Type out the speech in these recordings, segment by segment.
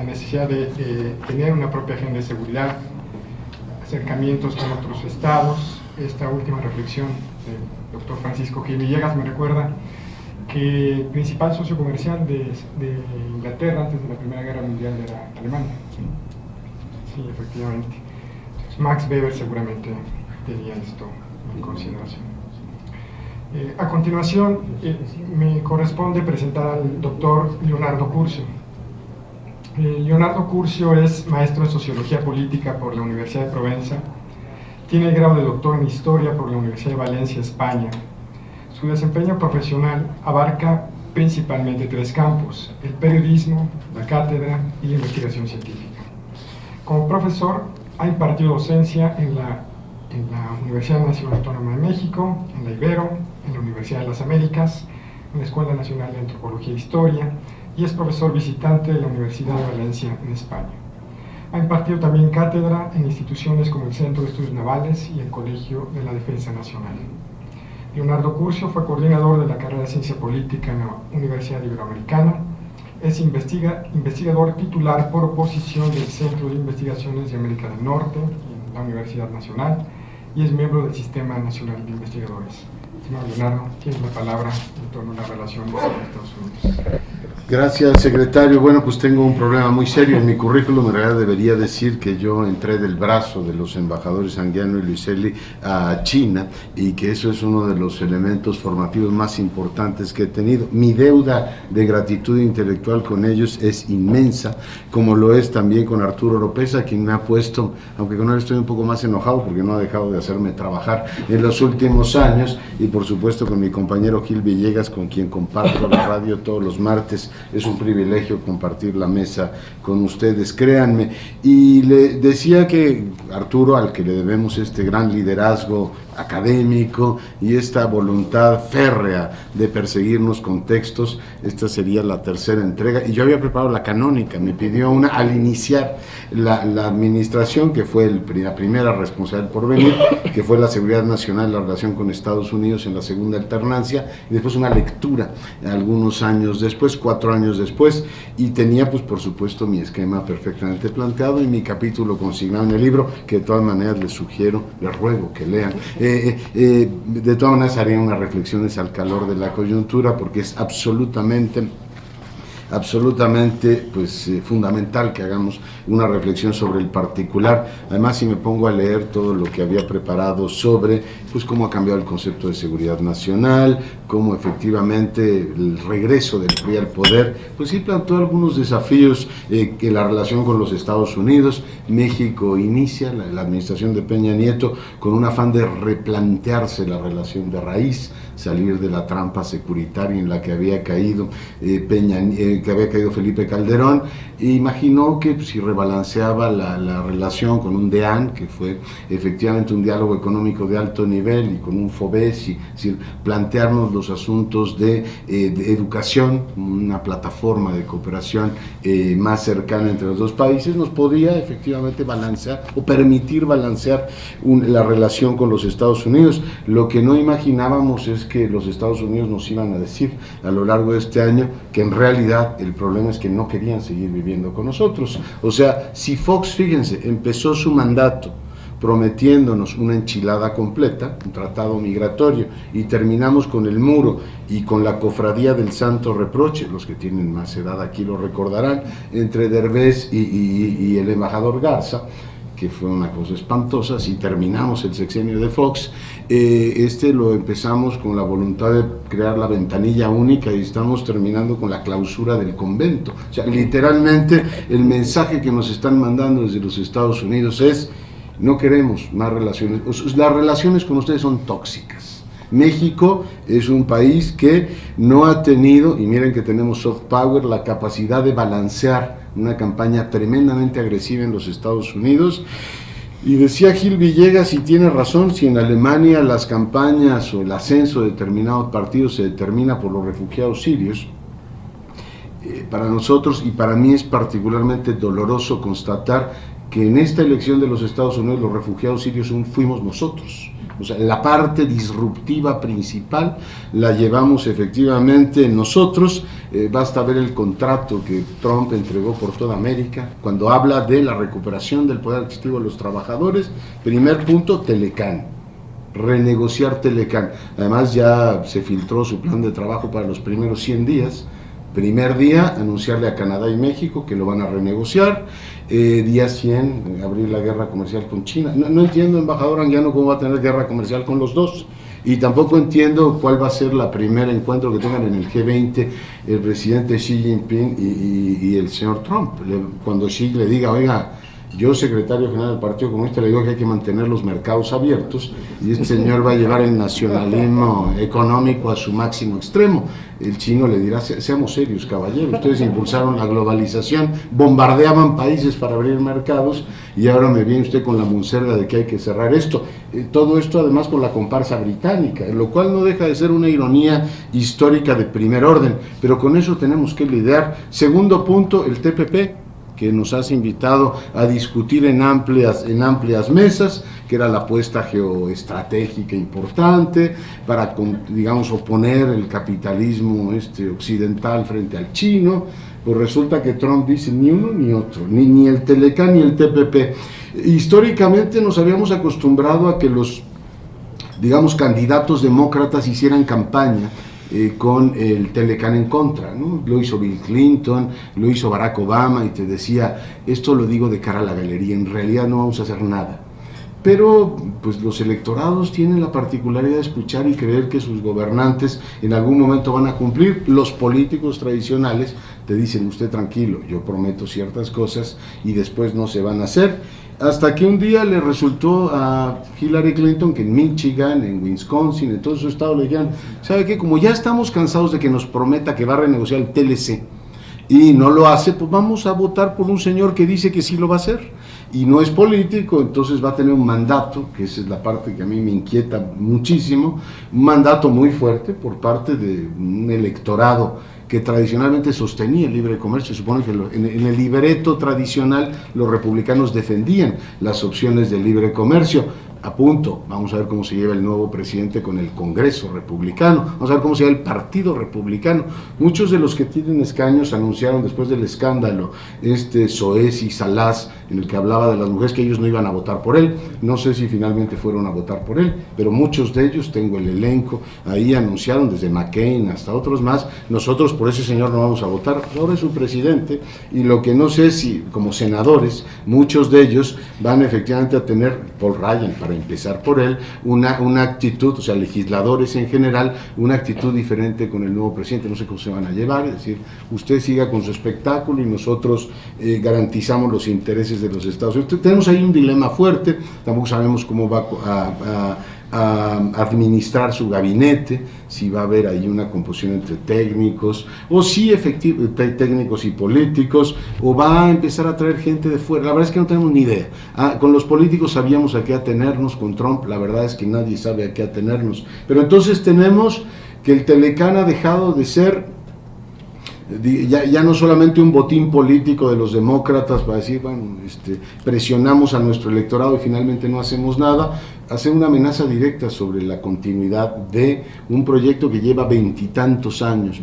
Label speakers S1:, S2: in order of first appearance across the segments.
S1: la necesidad de tener una propia agenda de seguridad, acercamientos con otros estados. Esta última reflexión del doctor Francisco Gil Villegas me recuerda que el principal socio comercial de Inglaterra antes de la Primera Guerra Mundial era Alemania. Sí, efectivamente. Entonces, Max Weber seguramente tenía esto en consideración. A continuación, me corresponde presentar al doctor Leonardo Curcio. Leonardo Curcio es maestro en Sociología Política por la Universidad de Provenza. Tiene el grado de doctor en Historia por la Universidad de Valencia, España. Su desempeño profesional abarca principalmente 3 campos: el periodismo, la cátedra y la investigación científica. Como profesor, ha impartido docencia en la Universidad Nacional Autónoma de México, en la Ibero, en la Universidad de las Américas, en la Escuela Nacional de Antropología e Historia, y es profesor visitante de la Universidad de Valencia, en España. Ha impartido también cátedra en instituciones como el Centro de Estudios Navales y el Colegio de la Defensa Nacional. Leonardo Curcio fue coordinador de la carrera de Ciencia Política en la Universidad Iberoamericana. Es investigador titular por oposición del Centro de Investigaciones de América del Norte en la Universidad Nacional y es miembro del Sistema Nacional de Investigadores. Estimado Leonardo, tienes la palabra en torno a la relación con Estados Unidos.
S2: Gracias, secretario. Bueno, pues tengo un problema muy serio en mi currículum. En realidad debería decir que yo entré del brazo de los embajadores Anguiano y Luiselli a China y que eso es uno de los elementos formativos más importantes que he tenido. Mi deuda de gratitud intelectual con ellos es inmensa, como lo es también con Arturo Oropeza, quien me ha puesto, aunque con él estoy un poco más enojado porque no ha dejado de hacerme trabajar en los últimos años, y por supuesto con mi compañero Gil Villegas, con quien comparto la radio todos los martes. Es un privilegio compartir la mesa con ustedes, créanme. Y le decía que Arturo, al que le debemos este gran liderazgo académico y esta voluntad férrea de perseguirnos con textos, esta sería la 3ª entrega, y yo había preparado la canónica, me pidió una al iniciar la administración, que fue la primera responsable por venir, que fue la seguridad nacional, la relación con Estados Unidos en la segunda alternancia, y después una lectura algunos años después, 4 años después, y tenía pues por supuesto mi esquema perfectamente planteado y mi capítulo consignado en el libro, que de todas maneras les sugiero, les ruego que lean. De todas maneras haría unas reflexiones al calor de la coyuntura, porque es absolutamente pues, fundamental que hagamos una reflexión sobre el particular. Además, si me pongo a leer todo lo que había preparado sobre pues cómo ha cambiado el concepto de seguridad nacional, cómo efectivamente el regreso del PRI al poder, pues sí planteó algunos desafíos que la relación con los Estados Unidos. México inicia la administración de Peña Nieto con un afán de replantearse la relación de raíz, salir de la trampa securitaria en la que había caído Felipe Calderón, e imaginó que si rebalanceaba la relación con un DEAN, que fue efectivamente un diálogo económico de alto nivel, y con un FOBES, y plantearnos los asuntos de educación, una plataforma de cooperación más cercana entre los dos países, nos podía efectivamente balancear o permitir balancear la relación con los Estados Unidos. Lo que no imaginábamos es que los Estados Unidos nos iban a decir a lo largo de este año que en realidad el problema es que no querían seguir viviendo con nosotros. O sea, si Fox, fíjense, empezó su mandato prometiéndonos una enchilada completa, un tratado migratorio, y terminamos con el muro y con la cofradía del Santo Reproche, los que tienen más edad aquí lo recordarán, entre Derbez y el embajador Garza, que fue una cosa espantosa. Si terminamos el sexenio de Fox, lo empezamos con la voluntad de crear la ventanilla única y estamos terminando con la clausura del convento. O sea, literalmente el mensaje que nos están mandando desde los Estados Unidos es: no queremos más relaciones, las relaciones con ustedes son tóxicas. México es un país que no ha tenido, y miren que tenemos soft power, la capacidad de balancear una campaña tremendamente agresiva en los Estados Unidos. Y decía Gil Villegas, y tiene razón, si en Alemania las campañas o el ascenso de determinados partidos se determina por los refugiados sirios, para nosotros y para mí es particularmente doloroso constatar que en esta elección de los Estados Unidos los refugiados sirios fuimos nosotros. O sea, la parte disruptiva principal la llevamos efectivamente nosotros, basta ver el contrato que Trump entregó por toda América, cuando habla de la recuperación del poder adquisitivo de los trabajadores. Primer punto, Telecán, renegociar Telecán. Además ya se filtró su plan de trabajo para los primeros 100 días. Primer día, anunciarle a Canadá y México que lo van a renegociar. Día 100, abrir la guerra comercial con China. No entiendo, embajador Anguiano, cómo va a tener guerra comercial con los dos. Y tampoco entiendo cuál va a ser la primer encuentro que tengan en el G20 el presidente Xi Jinping y el señor Trump. Cuando Xi le diga, oiga, yo, secretario general del Partido Comunista, le digo que hay que mantener los mercados abiertos, y este señor va a llevar el nacionalismo económico a su máximo extremo. El chino le dirá, seamos serios, caballero, ustedes impulsaron la globalización, bombardeaban países para abrir mercados, y ahora me viene usted con la monserga de que hay que cerrar esto. Todo esto además con la comparsa británica, lo cual no deja de ser una ironía histórica de primer orden, pero con eso tenemos que lidiar. Segundo punto, el TPP, que nos has invitado a discutir en amplias mesas, que era la apuesta geoestratégica importante para, digamos, oponer el capitalismo occidental frente al chino. Pues resulta que Trump dice ni uno ni otro, ni el Telecán ni el TPP. Históricamente nos habíamos acostumbrado a que los, digamos, candidatos demócratas hicieran campaña con el Telecán en contra, ¿no? Lo hizo Bill Clinton, lo hizo Barack Obama, y te decía, esto lo digo de cara a la galería, en realidad no vamos a hacer nada. Pero pues los electorados tienen la particularidad de escuchar y creer que sus gobernantes en algún momento van a cumplir. Los políticos tradicionales te dicen, usted tranquilo, yo prometo ciertas cosas y después no se van a hacer. Hasta que un día le resultó a Hillary Clinton que en Michigan, en Wisconsin, en todo su estado le dijeron, ¿sabe qué? Como ya estamos cansados de que nos prometa que va a renegociar el TLC y no lo hace, pues vamos a votar por un señor que dice que sí lo va a hacer. Y no es político, entonces va a tener un mandato, que esa es la parte que a mí me inquieta muchísimo, un mandato muy fuerte por parte de un electorado que tradicionalmente sostenía el libre comercio. Supone que en el libreto tradicional los republicanos defendían las opciones del libre comercio. A punto, vamos a ver cómo se lleva el nuevo presidente con el Congreso republicano, vamos a ver cómo se lleva el Partido Republicano. Muchos de los que tienen escaños anunciaron después del escándalo, Soez y Salas, en el que hablaba de las mujeres, que ellos no iban a votar por él. No sé si finalmente fueron a votar por él, pero muchos de ellos, tengo el elenco, ahí anunciaron, desde McCain hasta otros más, nosotros por ese señor no vamos a votar. Ahora es su presidente, y lo que no sé si como senadores, muchos de ellos van efectivamente a tener, Paul Ryan, para empezar por él, una actitud, o sea, legisladores en general, una actitud diferente con el nuevo presidente. No sé cómo se van a llevar, es decir, usted siga con su espectáculo y nosotros garantizamos los intereses de los Estados Unidos. Tenemos ahí un dilema fuerte, tampoco sabemos cómo va a administrar su gabinete, si va a haber ahí una composición entre técnicos, o si técnicos y políticos, o va a empezar a traer gente de fuera. La verdad es que no tenemos ni idea. Con los políticos sabíamos a qué atenernos, con Trump la verdad es que nadie sabe a qué atenernos. Pero entonces tenemos que el Telecán ha dejado de ser ya no solamente un botín político de los demócratas para decir, bueno, presionamos a nuestro electorado y finalmente no hacemos nada, hacer una amenaza directa sobre la continuidad de un proyecto que lleva veintitantos años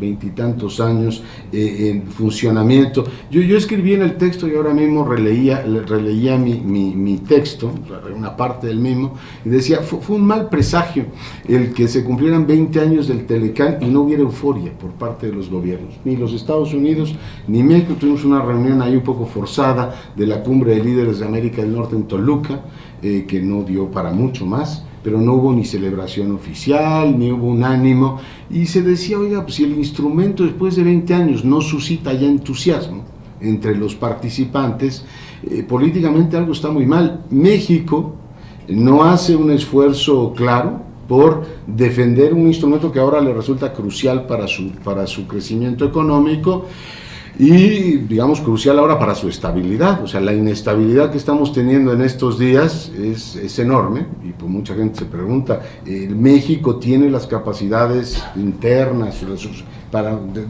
S2: en funcionamiento. Yo escribí en el texto y ahora mismo releía mi texto, una parte del mismo, y decía, fue un mal presagio el que se cumplieran 20 años del Telecán y no hubiera euforia por parte de los gobiernos, ni los Estados Unidos ni México. Tuvimos una reunión ahí un poco forzada de la Cumbre de Líderes de América del Norte en Toluca, que no dio para mucho más, pero no hubo ni celebración oficial, ni hubo un ánimo, y se decía, oiga, pues si el instrumento después de 20 años no suscita ya entusiasmo entre los participantes, políticamente algo está muy mal. México no hace un esfuerzo claro por defender un instrumento que ahora le resulta crucial para su crecimiento económico, y digamos crucial ahora para su estabilidad. O sea, la inestabilidad que estamos teniendo en estos días es enorme, y pues mucha gente se pregunta, ¿México tiene las capacidades internas,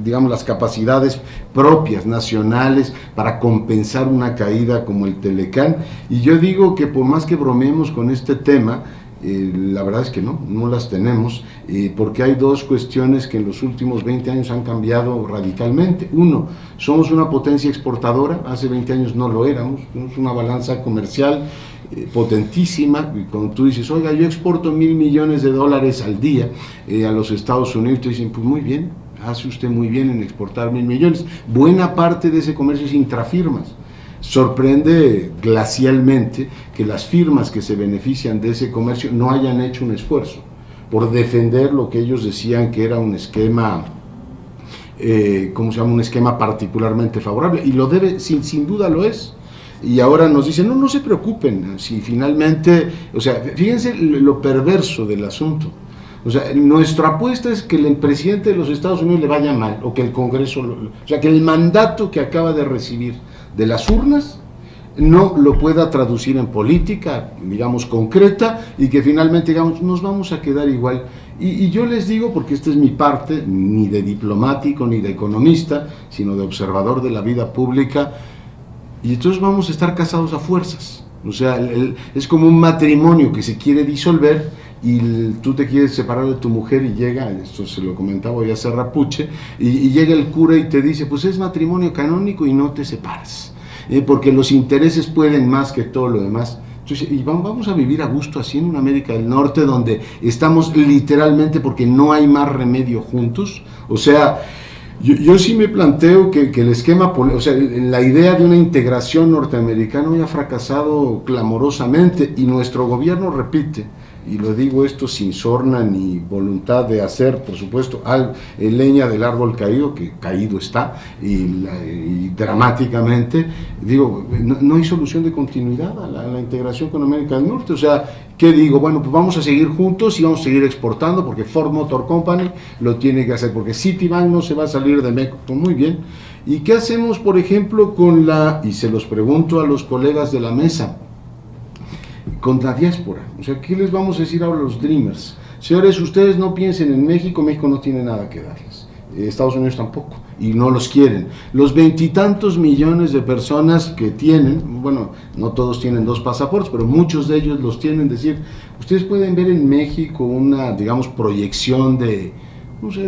S2: digamos las capacidades propias, nacionales, para compensar una caída como el Telecán? Y yo digo que por más que bromeemos con este tema, La verdad es que no las tenemos, porque hay dos cuestiones que en los últimos 20 años han cambiado radicalmente. Uno, somos una potencia exportadora, hace 20 años no lo éramos, tenemos una balanza comercial potentísima, y cuando tú dices, oiga, yo exporto $1,000 millones al día a los Estados Unidos, te dicen, pues muy bien, hace usted muy bien en exportar 1,000 millones. Buena parte de ese comercio es intrafirmas. Sorprende glacialmente que las firmas que se benefician de ese comercio no hayan hecho un esfuerzo por defender lo que ellos decían que era un esquema, un esquema particularmente favorable, y lo debe, sin duda lo es. Y ahora nos dicen, no se preocupen, si finalmente, o sea, fíjense lo perverso del asunto. O sea, nuestra apuesta es que el presidente de los Estados Unidos le vaya mal, o que el Congreso, o sea, que el mandato que acaba de recibir de las urnas no lo pueda traducir en política, digamos, concreta, y que finalmente, digamos, nos vamos a quedar igual. Y yo les digo, porque esta es mi parte, ni de diplomático, ni de economista, sino de observador de la vida pública, y entonces vamos a estar casados a fuerzas. O sea, es como un matrimonio que se quiere disolver, y tú te quieres separar de tu mujer y llega, esto se lo comentaba ya Serrapuche, y llega el cura y te dice, pues es matrimonio canónico y no te separas, porque los intereses pueden más que todo lo demás. Entonces, y vamos a vivir a gusto así en una América del Norte donde estamos literalmente, porque no hay más remedio, juntos. O sea, yo sí me planteo que el esquema, o sea, la idea de una integración norteamericana ya ha fracasado clamorosamente, y nuestro gobierno repite, y lo digo esto sin sorna ni voluntad de hacer, por supuesto, leña del árbol caído, que caído está, y dramáticamente, digo, no hay solución de continuidad a la integración con América del Norte. O sea, ¿qué digo? Bueno, pues vamos a seguir juntos y vamos a seguir exportando, porque Ford Motor Company lo tiene que hacer, porque Citibank no se va a salir de México. Pues muy bien. ¿Y qué hacemos, por ejemplo, y se los pregunto a los colegas de la mesa, con la diáspora? O sea, ¿qué les vamos a decir ahora a los Dreamers? Señores, ustedes no piensen en México, México no tiene nada que darles, Estados Unidos tampoco, y no los quieren. Los 20 y tantos millones de personas que tienen, bueno, no todos tienen 2 pasaportes, pero muchos de ellos los tienen, decir, ustedes pueden ver en México una, digamos, proyección de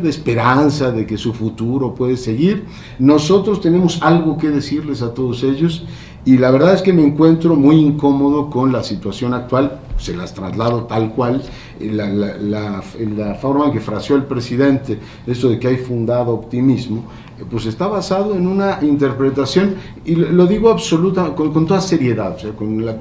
S2: esperanza, de que su futuro puede seguir. Nosotros tenemos algo que decirles a todos ellos, y la verdad es que me encuentro muy incómodo con la situación actual. Se las traslado tal cual, la forma en que fraseó el presidente, esto de que hay fundado optimismo, pues está basado en una interpretación, y lo digo absoluta, con toda seriedad, o sea,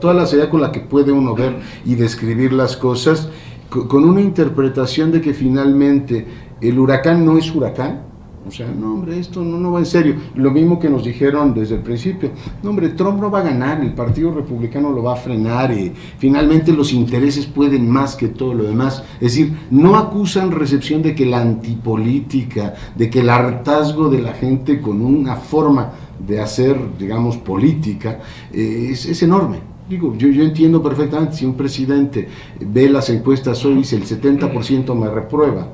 S2: toda la seriedad con la que puede uno ver y describir las cosas, con una interpretación de que finalmente el huracán no es huracán. O sea, no, hombre, esto no va en serio. Lo mismo que nos dijeron desde el principio, no, hombre, Trump no va a ganar, el Partido Republicano lo va a frenar, y finalmente los intereses pueden más que todo lo demás. Es decir, no acusan recepción de que la antipolítica, de que el hartazgo de la gente con una forma de hacer, digamos, política, es enorme. Digo, yo entiendo perfectamente, si un presidente ve las encuestas hoy y dice el 70% me reprueba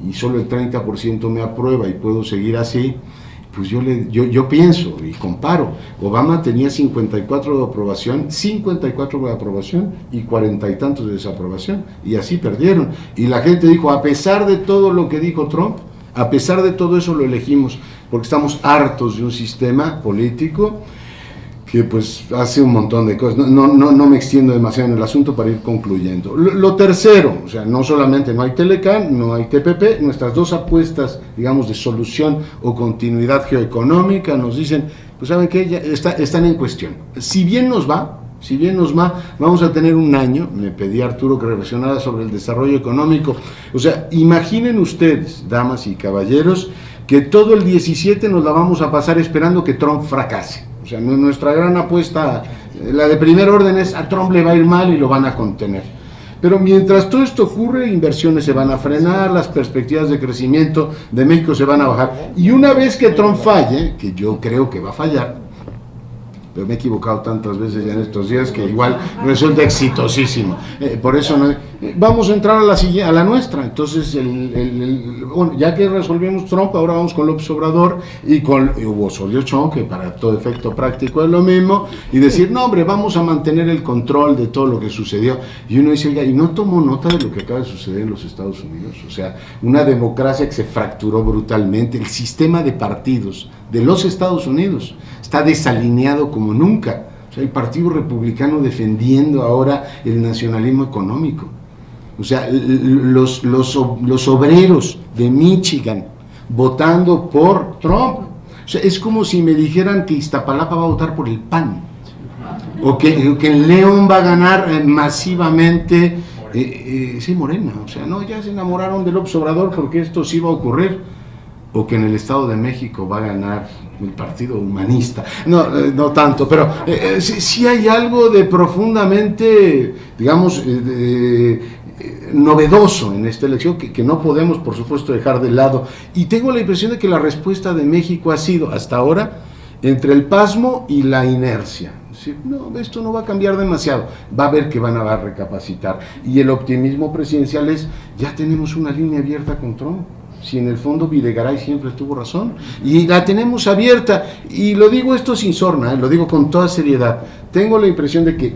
S2: y solo el 30% me aprueba y puedo seguir así, pues yo pienso y comparo. Obama tenía 54 de aprobación, 54 de aprobación y 40 y tantos de desaprobación, y así perdieron. Y la gente dijo, a pesar de todo lo que dijo Trump, a pesar de todo eso lo elegimos, porque estamos hartos de un sistema político que pues hace un montón de cosas. No me extiendo demasiado en el asunto para ir concluyendo. Lo tercero, o sea, no solamente no hay Telecán, no hay TPP, nuestras dos apuestas, digamos, de solución o continuidad geoeconómica nos dicen, pues saben que ya están en cuestión. Si bien nos va, vamos a tener un año, me pedí a Arturo que reflexionara sobre el desarrollo económico. O sea, imaginen ustedes, damas y caballeros, que todo el 17 nos la vamos a pasar esperando que Trump fracase. O sea, nuestra gran apuesta, la de primer orden, es a Trump le va a ir mal y lo van a contener. Pero mientras todo esto ocurre, inversiones se van a frenar, las perspectivas de crecimiento de México se van a bajar. Y una vez que Trump falle, que yo creo que va a fallar, pero me he equivocado tantas veces ya en estos días que igual resulta exitosísimo. Por eso vamos a entrar a la nuestra. Entonces, bueno, ya que resolvimos Trump, ahora vamos con López Obrador y con Hugo Osorio Chong, que para todo efecto práctico es lo mismo, y decir, no hombre, vamos a mantener el control de todo lo que sucedió. Y uno dice, oiga, y no tomó nota de lo que acaba de suceder en los Estados Unidos. O sea, una democracia que se fracturó brutalmente, el sistema de partidos de los Estados Unidos está desalineado como nunca. O sea, el Partido Republicano defendiendo ahora el nacionalismo económico. O sea, los obreros de Michigan votando por Trump. O sea, es como si me dijeran que Iztapalapa va a votar por el PAN. O que en León va a ganar masivamente sí, Morena. O sea, no, ya se enamoraron de López Obrador porque esto sí va a ocurrir. O que en el Estado de México va a ganar el Partido Humanista. No tanto, pero sí hay algo de profundamente, digamos, novedoso en esta elección que no podemos, por supuesto, dejar de lado. Y tengo la impresión de que la respuesta de México ha sido, hasta ahora, entre el pasmo y la inercia. Sí, no, esto no va a cambiar demasiado, va a ver que van a recapacitar. Y el optimismo presidencial es, ya tenemos una línea abierta con Trump. Si en el fondo Videgaray siempre tuvo razón, y la tenemos abierta, y lo digo esto sin sorna, lo digo con toda seriedad, tengo la impresión de que,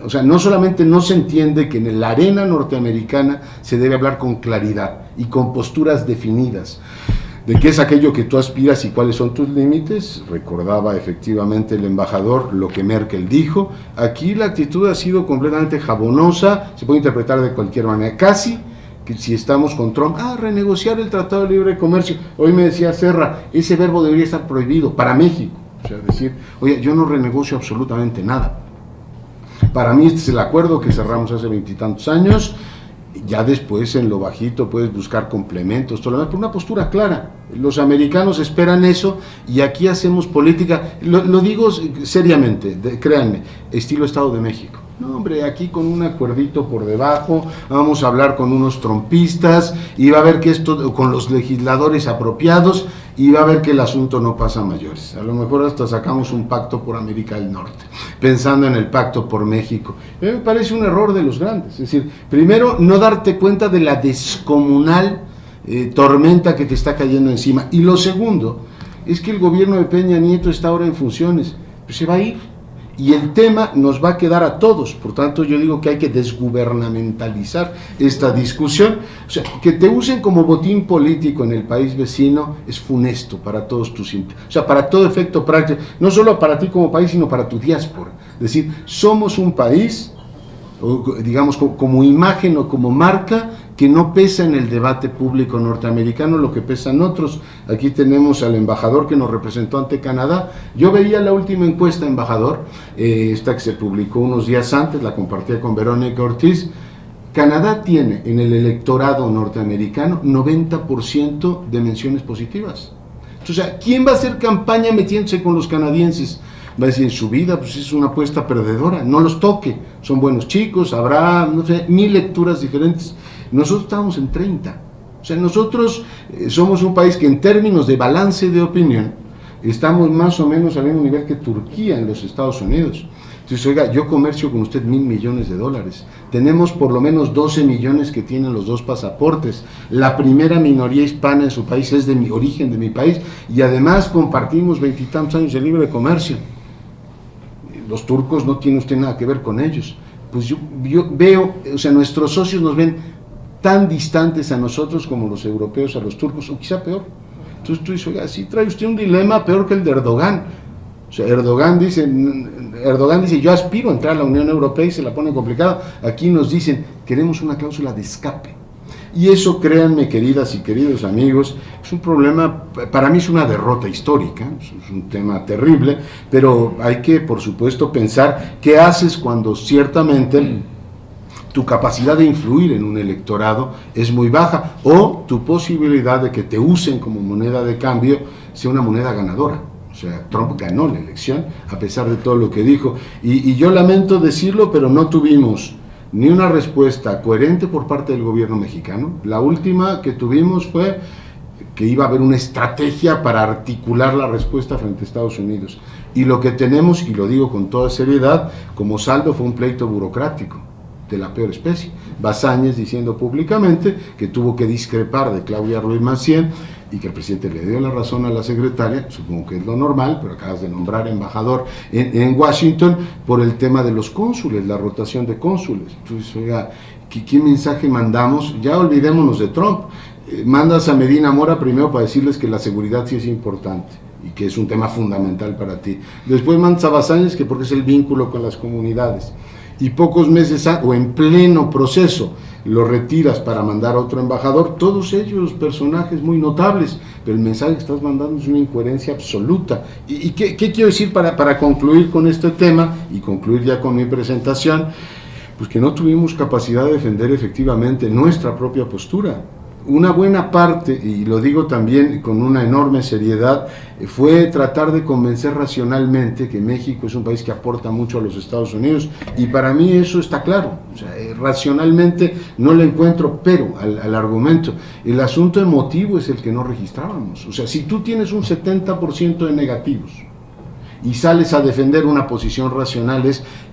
S2: o sea, no solamente no se entiende que en la arena norteamericana se debe hablar con claridad y con posturas definidas, de qué es aquello que tú aspiras y cuáles son tus límites. Recordaba efectivamente el embajador lo que Merkel dijo. Aquí la actitud ha sido completamente jabonosa, se puede interpretar de cualquier manera, casi que si estamos con Trump, renegociar el Tratado de Libre Comercio. Hoy me decía Serra, ese verbo debería estar prohibido para México. O sea, decir, oye, yo no renegocio absolutamente nada. Para mí este es el acuerdo que cerramos hace 20 y tantos años. Ya después en lo bajito puedes buscar complementos, todo lo demás, por una postura clara. Los americanos esperan eso y aquí hacemos política, lo digo seriamente, créanme, estilo Estado de México. No, hombre, aquí con un acuerdito por debajo, vamos a hablar con unos trompistas y va a ver que esto, con los legisladores apropiados, y va a ver que el asunto no pasa a mayores. A lo mejor hasta sacamos un pacto por América del Norte, pensando en el pacto por México. A mí me parece un error de los grandes. Es decir, primero, no darte cuenta de la descomunal tormenta que te está cayendo encima. Y lo segundo, es que el gobierno de Peña Nieto está ahora en funciones. Pues se va a ir. Y el tema nos va a quedar a todos, por tanto yo digo que hay que desgubernamentalizar esta discusión. O sea, que te usen como botín político en el país vecino es funesto para todos tus, o sea, para todo efecto práctico, no solo para ti como país, sino para tu diáspora. Es decir, somos un país, digamos, como imagen o como marca, que no pesa en el debate público norteamericano lo que pesan otros. Aquí tenemos al embajador que nos representó ante Canadá. Yo veía la última encuesta, embajador, esta que se publicó unos días antes, la compartía con Verónica Ortiz. Canadá tiene en el electorado norteamericano 90% de menciones positivas. Entonces, ¿quién va a hacer campaña metiéndose con los canadienses? Va a decir, en su vida, pues es una apuesta perdedora, no los toque, son buenos chicos, habrá, no sé, 1000 lecturas diferentes. Nosotros estamos en 30. O sea, nosotros somos un país que en términos de balance de opinión estamos más o menos al mismo nivel que Turquía en los Estados Unidos. Entonces, oiga, yo comercio con usted $1,000 millones. Tenemos por lo menos 12 millones que tienen los dos pasaportes. La primera minoría hispana en su país es de mi origen, de mi país, y además compartimos 20 y tantos años de libre comercio. Los turcos no tiene usted nada que ver con ellos. Pues yo veo, o sea, nuestros socios nos ven tan distantes a nosotros como los europeos a los turcos, o quizá peor. Entonces tú dices, oiga, sí trae usted un dilema peor que el de Erdogan. O sea, Erdogan dice, yo aspiro a entrar a la Unión Europea y se la pone complicada. Aquí nos dicen, queremos una cláusula de escape. Y eso, créanme, queridas y queridos amigos, es un problema, para mí es una derrota histórica, es un tema terrible, pero hay que, por supuesto, pensar qué haces cuando ciertamente tu capacidad de influir en un electorado es muy baja, o tu posibilidad de que te usen como moneda de cambio sea una moneda ganadora. O sea, Trump ganó la elección a pesar de todo lo que dijo, y yo lamento decirlo, pero no tuvimos ni una respuesta coherente por parte del gobierno mexicano. La última que tuvimos fue que iba a haber una estrategia para articular la respuesta frente a Estados Unidos. Y lo que tenemos, y lo digo con toda seriedad, como saldo fue un pleito burocrático de la peor especie. Basáñez diciendo públicamente que tuvo que discrepar de Claudia Ruiz Massieu y que el presidente le dio la razón a la secretaria, supongo que es lo normal, pero acabas de nombrar embajador en Washington por el tema de los cónsules, la rotación de cónsules. Entonces, oiga, ¿qué mensaje mandamos? Ya olvidémonos de Trump. Mandas a Medina Mora primero para decirles que la seguridad sí es importante y que es un tema fundamental para ti. Después mandas a Basáñez que porque es el vínculo con las comunidades. Y pocos meses o en pleno proceso lo retiras para mandar a otro embajador, todos ellos personajes muy notables, pero el mensaje que estás mandando es una incoherencia absoluta. ¿Y qué quiero decir para concluir con este tema y concluir ya con mi presentación? Pues que no tuvimos capacidad de defender efectivamente nuestra propia postura. Una buena parte, y lo digo también con una enorme seriedad, fue tratar de convencer racionalmente que México es un país que aporta mucho a los Estados Unidos, y para mí eso está claro. O sea, racionalmente no le encuentro pero al argumento. El asunto emotivo es el que no registrábamos. O sea, si tú tienes un 70% de negativos y sales a defender una posición racional,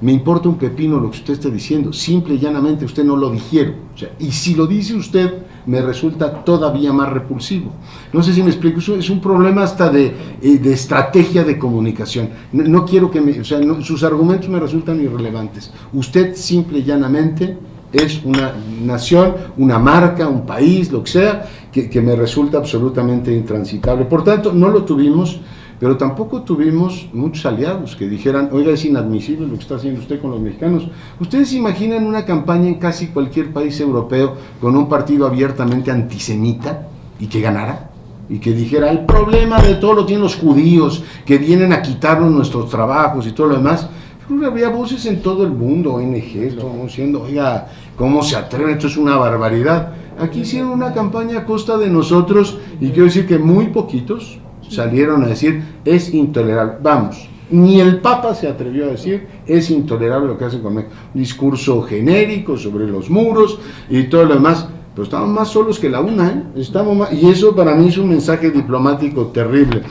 S2: me importa un pepino lo que usted está diciendo, simple y llanamente usted no lo digiere. O sea, y si lo dice usted, me resulta todavía más repulsivo. No sé si me explico, eso es un problema hasta de estrategia de comunicación. No quiero que sus argumentos me resultan irrelevantes. Usted simple y llanamente es una nación, una marca, un país, lo que sea, que me resulta absolutamente intransitable. Por tanto, no lo tuvimos, pero tampoco tuvimos muchos aliados que dijeran, oiga, es inadmisible lo que está haciendo usted con los mexicanos. ¿Ustedes se imaginan una campaña en casi cualquier país europeo con un partido abiertamente antisemita y que ganara? Y que dijera, el problema de todo lo tienen los judíos, que vienen a quitarnos nuestros trabajos y todo lo demás. Pero había voces en todo el mundo, ONGs, diciendo, oiga, ¿cómo se atreven? Esto es una barbaridad. Aquí hicieron una campaña a costa de nosotros, y quiero decir que muy poquitos salieron a decir, es intolerable. Vamos, ni el Papa se atrevió a decir, es intolerable lo que hacen con México. Un discurso genérico sobre los muros y todo lo demás, pero estamos más solos que la UNA, estamos más, y eso para mí es un mensaje diplomático terrible.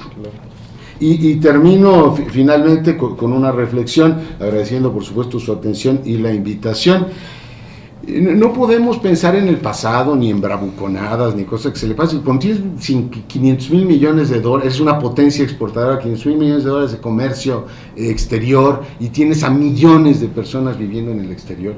S2: Y termino finalmente con una reflexión, agradeciendo por supuesto su atención y la invitación. No podemos pensar en el pasado, ni en bravuconadas, ni cosas que se le pasen. Cuando tienes 500,000 millones de dólares, es una potencia exportadora, 500,000 millones de dólares de comercio exterior, y tienes a millones de personas viviendo en el exterior.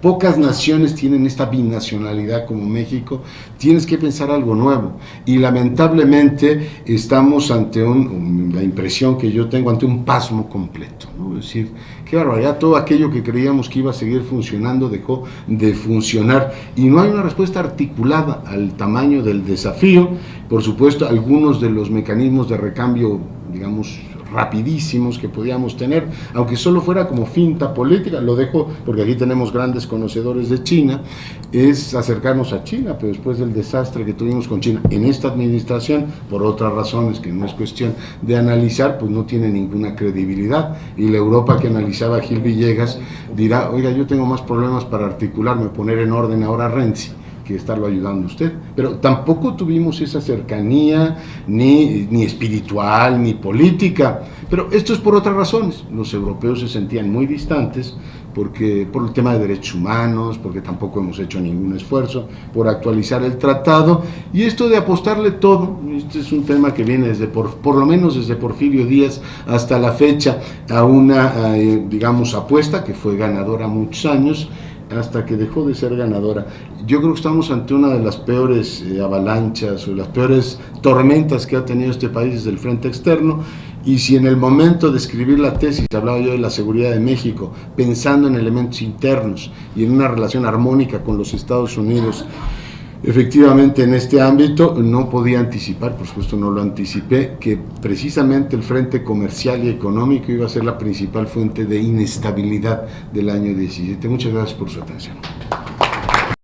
S2: Pocas naciones tienen esta binacionalidad como México. Tienes que pensar algo nuevo. Y lamentablemente estamos ante la impresión que yo tengo, ante un pasmo completo, ¿no? Es decir, qué barbaridad, todo aquello que creíamos que iba a seguir funcionando dejó de funcionar, y no hay una respuesta articulada al tamaño del desafío. Por supuesto, algunos de los mecanismos de recambio, digamos, rapidísimos que podíamos tener, aunque solo fuera como finta política, lo dejo porque aquí tenemos grandes conocedores de China, es acercarnos a China, pero después del desastre que tuvimos con China en esta administración, por otras razones que no es cuestión de analizar, pues no tiene ninguna credibilidad, y la Europa que analizaba Gil Villegas dirá, oiga, yo tengo más problemas para articularme, poner en orden ahora Renzi, que estarlo ayudando a usted. Pero tampoco tuvimos esa cercanía, ni espiritual, ni política. Pero esto es por otras razones. Los europeos se sentían muy distantes, por el tema de derechos humanos, porque tampoco hemos hecho ningún esfuerzo por actualizar el tratado, y esto de apostarle todo, este es un tema que viene por lo menos desde Porfirio Díaz hasta la fecha, a una, digamos, apuesta que fue ganadora muchos años, hasta que dejó de ser ganadora. Yo creo que estamos ante una de las peores avalanchas o las peores tormentas que ha tenido este país desde el frente externo, y si en el momento de escribir la tesis hablaba yo de la seguridad de México, pensando en elementos internos y en una relación armónica con los Estados Unidos, efectivamente en este ámbito no podía anticipar, por supuesto no lo anticipé, que precisamente el frente comercial y económico iba a ser la principal fuente de inestabilidad del año 17. Muchas gracias por su atención.